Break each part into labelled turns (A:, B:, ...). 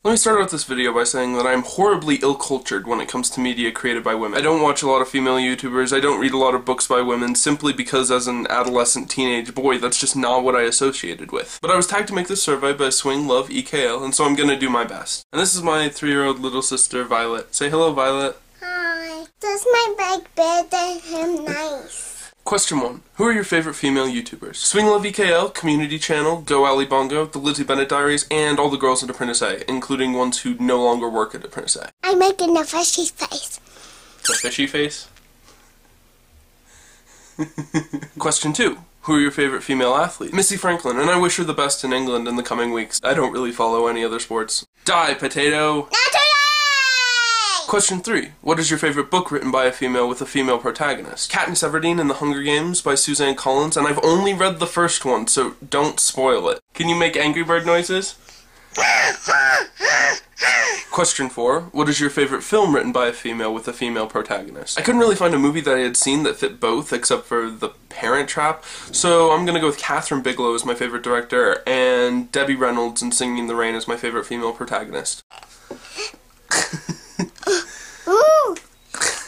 A: Let me start out this video by saying that I'm horribly ill-cultured when it comes to media created by women. I don't watch a lot of female YouTubers, I don't read a lot of books by women, simply because as an adolescent teenage boy, that's just not what I associated with. But I was tagged to make this survey by Swing Love EKL, and so I'm gonna do my best. And this is my 3-year-old little sister, Violet. Say hello, Violet.
B: Hi. Does my bike better him nice?
A: Question 1. Who are your favorite female YouTubers? Swing Love EKL, Community Channel, Go Ali Bongo, The Lizzie Bennett Diaries, and all the girls at Apprentice A, including ones who no longer work at Apprentice A.
B: I'm making a fishy face.
A: The fishy face? Question 2. Who are your favorite female athletes? Missy Franklin, and I wish her the best in England in the coming weeks. I don't really follow any other sports. Die, potato! Question 3. What is your favorite book written by a female with a female protagonist? Katniss Everdeen and the Hunger Games by Suzanne Collins, and I've only read the first one, so don't spoil it. Can you make Angry Bird noises? Question 4. What is your favorite film written by a female with a female protagonist? I couldn't really find a movie that I had seen that fit both, except for The Parent Trap, so I'm gonna go with Catherine Bigelow as my favorite director, and Debbie Reynolds in Singing in the Rain as my favorite female protagonist.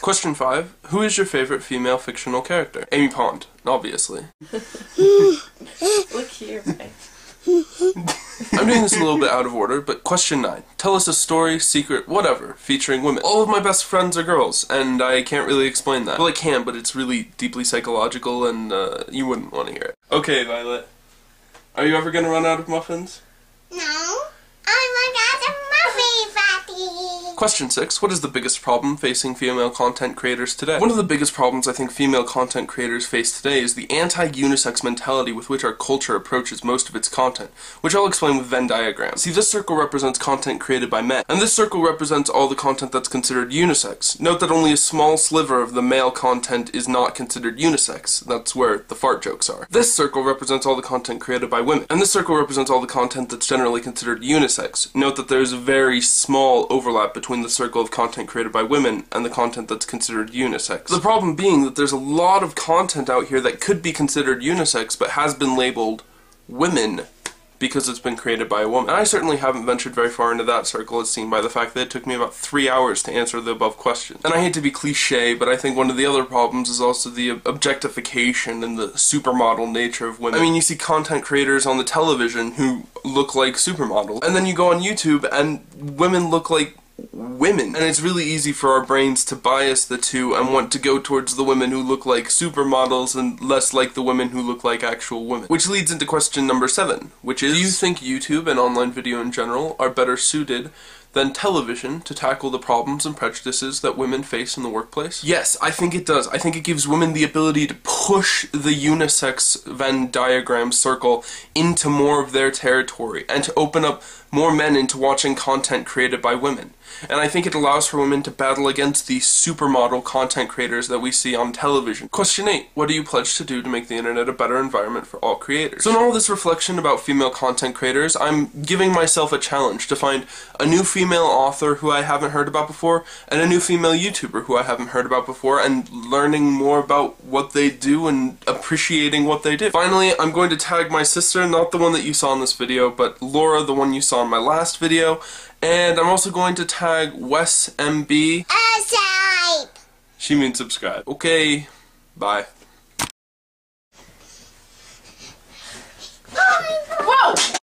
A: Question 5. Who is your favorite female fictional character? Amy Pond, obviously.
C: Look here, man.
A: I'm doing this a little bit out of order, but question 9. Tell us a story, secret, whatever, featuring women. All of my best friends are girls, and I can't really explain that. Well, I can, but it's really deeply psychological, and you wouldn't want to hear it. Okay, Violet. Are you ever gonna run out of muffins?
B: No. I got a muffin, Fatty.
A: Question 6. What is the biggest problem facing female content creators today? One of the biggest problems I think female content creators face today is the anti-unisex mentality with which our culture approaches most of its content, which I'll explain with Venn diagrams. See, this circle represents content created by men, and this circle represents all the content that's considered unisex. Note that only a small sliver of the male content is not considered unisex. That's where the fart jokes are. This circle represents all the content created by women, and this circle represents all the content that's generally considered unisex. Note that there's a very small overlap between the circle of content created by women and the content that's considered unisex. The problem being that there's a lot of content out here that could be considered unisex but has been labeled women because it's been created by a woman. And I certainly haven't ventured very far into that circle, as seen by the fact that it took me about 3 hours to answer the above questions. And I hate to be cliche, but I think one of the other problems is also the objectification and the supermodel nature of women. I mean, you see content creators on the television who look like supermodels, and then you go on YouTube and women look like women, and it's really easy for our brains to bias the two and want to go towards the women who look like supermodels and less like the women who look like actual women. Which leads into question number 7, which is, do you think YouTube and online video in general are better suited than television to tackle the problems and prejudices that women face in the workplace? Yes, I think it does. I think it gives women the ability to push the unisex Venn diagram circle into more of their territory and to open up more men into watching content created by women. And I think it allows for women to battle against the supermodel content creators that we see on television. Question 8. What do you pledge to do to make the internet a better environment for all creators? So in all this reflection about female content creators, I'm giving myself a challenge to find a new female author who I haven't heard about before, and a new female YouTuber who I haven't heard about before, and learning more about what they do and appreciating what they do. Finally, I'm going to tag my sister, not the one that you saw in this video, but Laura, the one you saw in my last video, and I'm also going to tag Wes MB.
B: Subscribe.
A: She means subscribe. Okay, bye.
C: Whoa!